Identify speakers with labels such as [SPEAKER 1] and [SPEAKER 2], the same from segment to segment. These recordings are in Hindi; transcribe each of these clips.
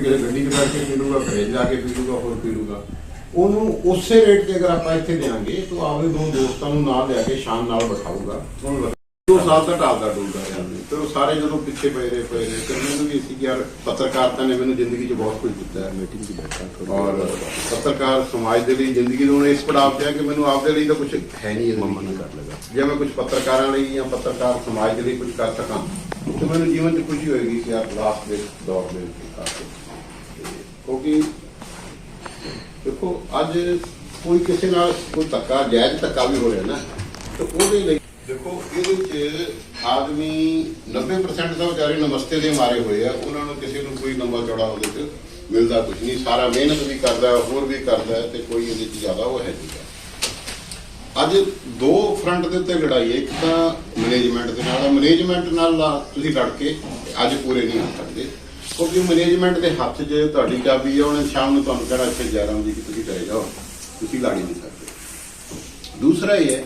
[SPEAKER 1] ਗੱਡੀ 'ਚ ਬੈਠ ਕੇ ਪੀ ਲੂਗਾ, ਘਰੇ ਜਾ ਕੇ ਪੀ ਲੂਗਾ, ਹੋਰ ਪੀ ਲੂਗਾ। ਉਹਨੂੰ ਉਸੇ ਰੇਟ ਤੇ ਅਗਰ ਆਪਾਂ ਇੱਥੇ ਦੇਾਂਗੇ ਤਾਂ ਆਪਣੇ ਦੋ ਦੋਸਤਾਂ ਨੂੰ ਨਾਲ ਲਿਆ ਕੇ ਸ਼ਾਨ ਨਾਲ ਬਿਠਾਊਗਾ, ਉਹਨੂੰ 2 ਸਾਲ ਦਾ ਢਾਲਦਾ ਡੁੱਲਦਾ ਰਿਹਾ। ਤੇ ਉਹ ਸਾਰੇ ਜਦੋਂ ਪਿੱਛੇ ਪਏ ਰਹੇ ਫਿਰ ਮੈਨੂੰ ਵੀ ਸੀ ਕਿ ਯਾਰ ਪੱਤਰਕਾਰਤਾ ਨੇ ਮੈਨੂੰ ਜ਼ਿੰਦਗੀ 'ਚ ਬਹੁਤ ਕੁਝ ਦਿੱਤਾ ਹੈ, ਮੀਟਿੰਗ 'ਚ ਬੈਠਾ ਔਰ ਪੱਤਰਕਾਰ ਸਮਾਜ ਦੇ ਲਈ ਜ਼ਿੰਦਗੀ ਨੂੰ ਇਸ ਪੜਾਅ ਤੇ ਆ ਕਿ ਮੈਨੂੰ ਆਪਦੇ ਲਈ ਤਾਂ ਕੁਝ ਹੈ ਨਹੀਂ, ਮੰਮਾ ਨਹੀਂ ਕਰ ਲਗਾ। ਜੇ ਮੈਂ ਕੁਝ ਪੱਤਰਕਾਰਾਂ ਲਈ ਜਾਂ ਪੱਤਰਕਾਰ ਸਮਾਜ ਦੇ ਲਈ ਕੁਝ ਕਰ ਸਕਾਂ ਤਾਂ ਮੈਨੂੰ ਜੀਵਨ 'ਚ ਖੁਸ਼ੀ ਹੋਏਗੀ ਕਿ ਯਾਰ ਲਾਸਟ ਦੇ ਦੌਰ ਦੇ ਵਿੱਚ ਕਰ ਕਿਉਂਕਿ ਦੇਖੋ ਅੱਜ ਕੋਈ ਕਿਸੇ ਨਾਲ ਕੋਈ ਧੱਕਾ ਜਾਇਜ਼ ਧੱਕਾ ਵੀ ਹੋ ਰਿਹਾ ਨਾ, ਤੇ ਉਹਦੇ ਲਈ ਦੇਖੋ ਇਹਦੇ ਵਿੱਚ ਆਦਮੀ 90% ਤਾਂ ਵਿਚਾਰੇ ਨਮਸਤੇ ਦੇ ਮਾਰੇ ਹੋਏ ਆ, ਉਹਨਾਂ ਨੂੰ ਕਿਸੇ ਨੂੰ ਕੋਈ ਲੰਬਾ ਚੌੜਾ ਉਹਦੇ 'ਚ ਮਿਲਦਾ ਕੁਝ ਨਹੀਂ, ਸਾਰਾ ਮਿਹਨਤ ਵੀ ਕਰਦਾ ਹੋਰ ਵੀ ਕਰਦਾ ਤੇ ਕੋਈ ਇਹਦੇ 'ਚ ਜ਼ਿਆਦਾ ਉਹ ਹੈ ਨਹੀਂ। ਅੱਜ 2 ਫਰੰਟ ਦੇ ਉੱਤੇ ਲੜਾਈ ਹੈ, ਇੱਕ ਤਾਂ ਮੈਨੇਜਮੈਂਟ ਦੇ ਨਾਲ, ਮੈਨੇਜਮੈਂਟ ਨਾਲ ਤੁਸੀਂ ਲੜ ਕੇ ਅੱਜ ਪੂਰੇ ਨਹੀਂ ਹੋ ਸਕਦੇ ਕਿਉਂਕਿ ਮੈਨੇਜਮੈਂਟ ਦੇ ਹੱਥ 'ਚ ਤੁਹਾਡੀ ਚਾਬੀ ਹੈ, ਉਹਨੇ ਸ਼ਾਮ ਨੂੰ ਤੁਹਾਨੂੰ ਕਹਿਣਾ ਇੱਥੇ 11 ਵਜੇ ਕਿ ਤੁਸੀਂ ਚਲੇ ਜਾਓ, ਤੁਸੀਂ ਲੜ ਹੀ ਨਹੀਂ ਸਕਦੇ। ਦੂਸਰਾ ਇਹ ਹੈ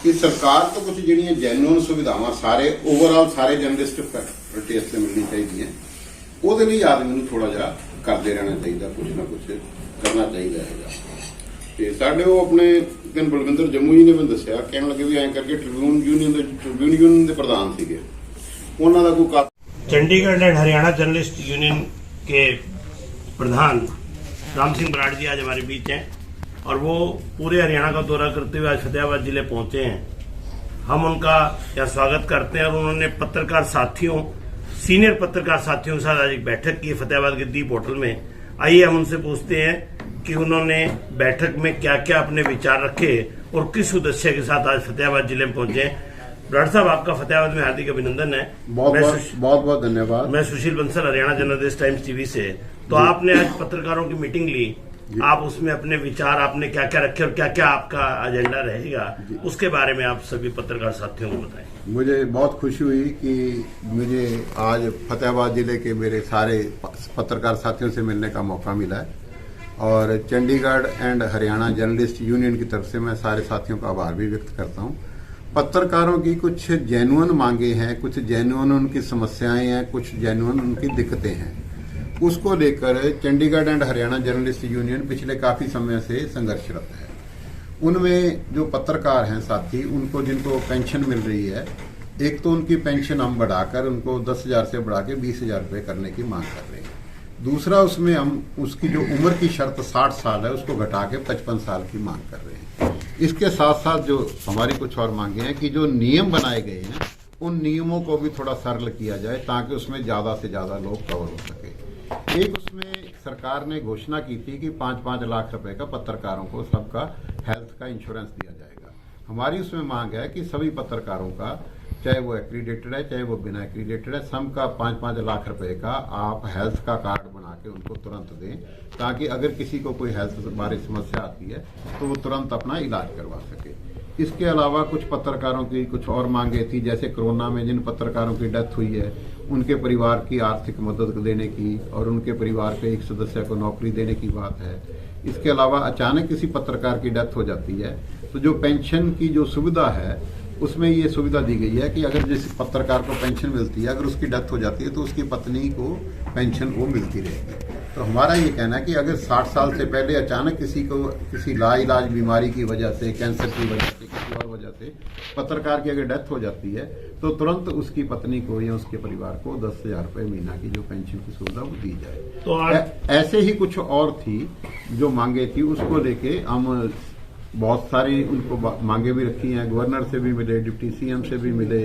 [SPEAKER 1] ਕਿ ਸਰਕਾਰ ਤੋਂ ਕੁਝ ਜਿਹੜੀਆਂ ਜੈਨੂਅਨ ਸੁਵਿਧਾਵਾਂ ਸਾਰੇ ਓਵਰਆਲ ਸਾਰੇ ਜਰਨਲਿਸਟ ਫੈਕਲਟੀ ਵਾਸਤੇ ਮਿਲਣੀ ਚਾਹੀਦੀਆਂ, ਉਹਦੇ ਲਈ ਆਦਮੀ ਨੂੰ ਥੋੜਾ ਜਿਹਾ ਕਰਦੇ ਰਹਿਣਾ ਚਾਹੀਦਾ, ਕੁਝ ਨਾ ਕੁਝ ਕਰਨਾ ਚਾਹੀਦਾ ਹੈਗਾ। ਤੇ ਸਾਡੇ ਉਹ ਆਪਣੇ ਦਿਨ ਬਲਵਿੰਦਰ ਜੰਮੂ ਜੀ ਨੇ ਮੈਨੂੰ ਦੱਸਿਆ, ਕਹਿਣ ਲੱਗੇ ਵੀ ਐਂ ਕਰਕੇ ਟ੍ਰਿਬਿਊਨ ਯੂਨੀਅਨ ਦੇ ਪ੍ਰਧਾਨ ਸੀਗੇ, ਉਹਨਾਂ ਦਾ ਕੋਈ
[SPEAKER 2] Chandigarh and Haryana journalist union के प्रधान राम सिंह बराड़ जी आज हमारे बीच हैं और वो पूरे हरियाणा का दौरा करते हुए आज फतेहाबाद जिले पहुंचे हैं। हम उनका यहाँ स्वागत करते हैं और उन्होंने पत्रकार साथियों, सीनियर पत्रकार साथियों के साथ आज एक बैठक की फतेहाबाद के दीप होटल में। आइए हम उनसे पूछते हैं कि उन्होंने बैठक में क्या क्या अपने विचार रखे और किस उद्देश्य के साथ आज फतेहाबाद जिले में पहुंचे। बराड़ साहब, आपका फतेहाबाद में हार्दिक अभिनंदन है।
[SPEAKER 1] बहुत धन्यवाद।
[SPEAKER 2] मैं Sushil Bansal, Haryana journalist times TV से। तो आपने आज पत्रकारों की मीटिंग ली, आप उसमें अपने विचार आपने क्या क्या रखे और क्या क्या आपका एजेंडा रहेगा, उसके बारे में आप सभी पत्रकार साथियों को बताएं।
[SPEAKER 1] मुझे बहुत खुशी हुई कि मुझे आज फतेहाबाद जिले के मेरे सारे पत्रकार साथियों से मिलने का मौका मिला है और Chandigarh and Haryana journalist union की तरफ से मैं सारे साथियों का आभार भी व्यक्त करता हूँ। पत्रकारों की कुछ जेन्युइन मांगे हैं, कुछ जेन्युइन उनकी समस्याएं हैं, कुछ जेन्युइन उनकी दिक्कतें हैं, उसको लेकर Chandigarh and Haryana journalist union पिछले काफी समय से संघर्षरत है। उनमें जो पत्रकार हैं साथी, उनको जिनको पेंशन मिल रही है, एक तो उनकी पेंशन हम बढ़ाकर उनको 10,000 से बढ़ा के 20,000 रुपये करने की मांग कर रहे हैं। दूसरा, उसमें हम उसकी जो उम्र की शर्त 60 साल है उसको घटा के 55 साल की मांग कर रहे हैं। इसके साथ साथ जो हमारी कुछ और मांगे हैं कि जो नियम बनाए गए हैं उन नियमों को भी थोड़ा सरल किया जाए ताकि उसमें ज्यादा से ज्यादा लोग कवर हो सके। एक उसमें सरकार ने घोषणा की थी कि 5-5 लाख रुपए का पत्रकारों को सबका हेल्थ का इंश्योरेंस दिया जाएगा। हमारी उसमें मांग है कि सभी पत्रकारों का, चाहे वो एक्रीडेटेड है चाहे वो बिना एक्रीडेटेड है, सबका 5-5 लाख रुपए का आप हेल्थ का कार्ड बना के उनको तुरंत दें ताकि अगर किसी को कोई हेल्थ बारे समस्या आती है तो वो तुरंत अपना इलाज करवा सके। इसके अलावा कुछ पत्रकारों की कुछ और मांगे थी, जैसे कोरोना में जिन पत्रकारों की डेथ हुई है उनके परिवार की आर्थिक मदद देने की और उनके परिवार के एक सदस्य को नौकरी देने की बात है। इसके अलावा अचानक किसी पत्रकार की डेथ हो जाती है तो जो पेंशन की जो सुविधा है उसमें ये सुविधा दी गई है कि अगर जिस पत्रकार को पेंशन मिलती है, अगर उसकी डेथ हो जाती है तो उसकी पत्नी को पेंशन वो मिलती रहेगी। तो हमारा ये कहना है कि अगर 60 साल से पहले अचानक किसी को किसी लाइलाज बीमारी की वजह से, कैंसर की वजह से, किसी और वजह से पत्रकार की अगर डेथ हो जाती है तो तुरंत उसकी पत्नी को या उसके परिवार को 10,000 रुपये महीना की जो पेंशन की सुविधा वो दी जाए। तो ऐसे ही कुछ और थी जो मांगे थी, उसको लेके हम बहुत सारी उनको मांगे भी रखी हैं। गवर्नर से भी मिले, डिप्टी सीएम से भी मिले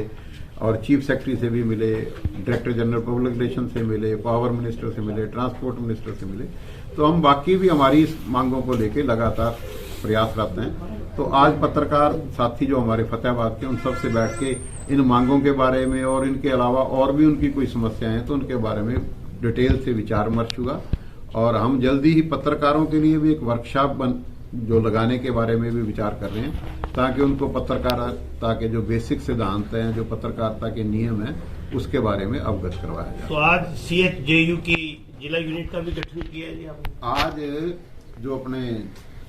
[SPEAKER 1] और चीफ सेक्रेटरी से भी मिले, डायरेक्टर जनरल पब्लिक रिलेशन से मिले, पावर मिनिस्टर से मिले, ट्रांसपोर्ट मिनिस्टर से मिले। तो हम बाकी भी हमारी इस मांगों को लेके लगातार प्रयासरत हैं। तो आज पत्रकार साथी जो हमारे फतेहाबाद के, उन सब से बैठ के इन मांगों के बारे में और इनके अलावा और भी उनकी कोई समस्याएं हैं तो उनके बारे में डिटेल से विचार विमर्श हुआ और हम जल्दी ही पत्रकारों के लिए भी एक वर्कशॉप जो लगाने के बारे में भी विचार कर रहे हैं ताकि उनको पत्रकारिता के जो बेसिक सिद्धांत हैं, जो पत्रकारिता के नियम हैं, उसके बारे में अवगत करवाया जाए।
[SPEAKER 2] तो आज CHJU की जिला यूनिट का भी गठन किया है जी आपने?
[SPEAKER 1] आज जो अपने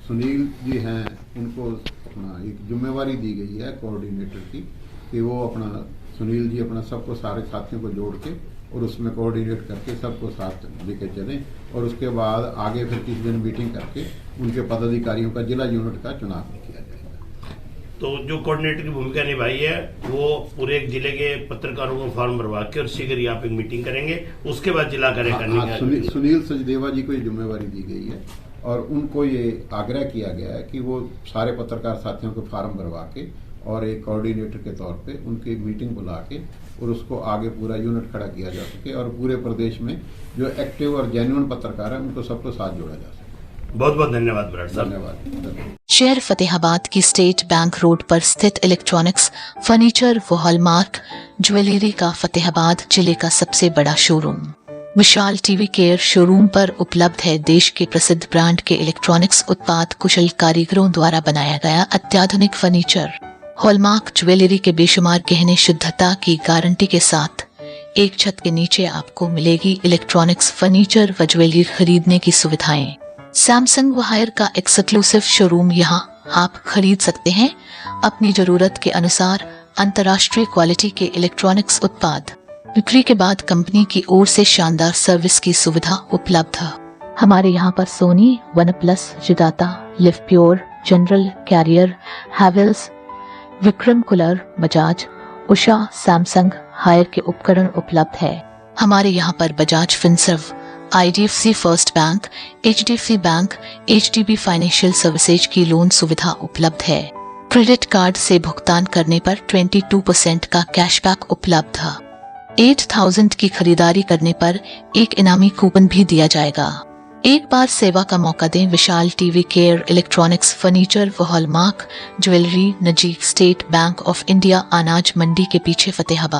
[SPEAKER 1] सुनील जी हैं उनको अपना एक जिम्मेवारी दी गई है कोऑर्डिनेटर की कि वो अपना सुनील जी अपना सबको सारे साथियों को जोड़ के और उसमें कोऑर्डिनेट करके सबको साथ लेके चलें और उसके बाद आगे फिर किसी दिन मीटिंग करके उनके पदाधिकारियों का जिला यूनिट का चुनाव किया जाएगा।
[SPEAKER 2] तो जो कोऑर्डिनेटर की भूमिका निभाई है वो पूरे एक जिले के पत्रकारों को फॉर्म भरवा के और शीघ्र ही आप एक मीटिंग करेंगे, उसके बाद जिला कार्यकारिणी का
[SPEAKER 1] सुनील सचदेवा जी को ये जिम्मेवारी दी गई है और उनको ये आग्रह किया गया है कि वो सारे पत्रकार साथियों को फार्म भरवा के और एक कोऑर्डिनेटर के तौर पे उनकी मीटिंग बुला के और उसको आगे पूरा यूनिट खड़ा किया जा सके और पूरे प्रदेश में जो एक्टिव और जेन्युइन पत्रकार है उनको सबको साथ जोड़ा जा सके।
[SPEAKER 2] बहुत बहुत धन्यवाद बराड़ साहब।
[SPEAKER 1] धन्यवाद।
[SPEAKER 3] शहर फतेहाबाद की स्टेट बैंक रोड पर स्थित इलेक्ट्रॉनिक्स, फर्नीचर व हॉलमार्क ज्वेलरी का फतेहाबाद जिले का सबसे बड़ा शोरूम विशाल टीवी केयर शोरूम पर उपलब्ध है देश के प्रसिद्ध ब्रांड के इलेक्ट्रॉनिक्स उत्पाद कुशल कारीगरों द्वारा बनाया गया अत्याधुनिक फर्नीचर, हॉलमार्क ज्वेलरी के बेशुमार गहने शुद्धता की गारंटी के साथ एक छत के नीचे आपको मिलेगी इलेक्ट्रॉनिक्स, फर्नीचर व ज्वेलरी खरीदने की सुविधाएं। सैमसंग व हायर का एक्सक्लूसिव शोरूम यहां आप खरीद सकते हैं अपनी जरूरत के अनुसार अंतर्राष्ट्रीय क्वालिटी के इलेक्ट्रॉनिक्स उत्पाद। बिक्री के बाद कंपनी की ओर से शानदार सर्विस की सुविधा उपलब्ध है। हमारे यहाँ पर सोनी, वन प्लस, जिदाता, Livpure, General, Carrier, Havells, Vikram cooler, Bajaj, Usha, Samsung, Haier के उपकरण उपलब्ध है। हमारे यहाँ पर Bajaj Finserv, IDFC first bank, HDFC bank, HDB financial services की लोन सुविधा उपलब्ध है। क्रेडिट कार्ड से भुगतान करने पर 22% का कैशबैक उपलब्ध है। 8000 की खरीदारी करने पर एक इनामी कूपन भी दिया जाएगा। एक बार सेवा का मौका दें। विशाल टीवी केयर इलेक्ट्रॉनिक्स, फर्नीचर व हॉलमार्क ज्वेलरी, नजीक स्टेट बैंक ऑफ इंडिया, अनाज मंडी के पीछे, फतेहाबाद।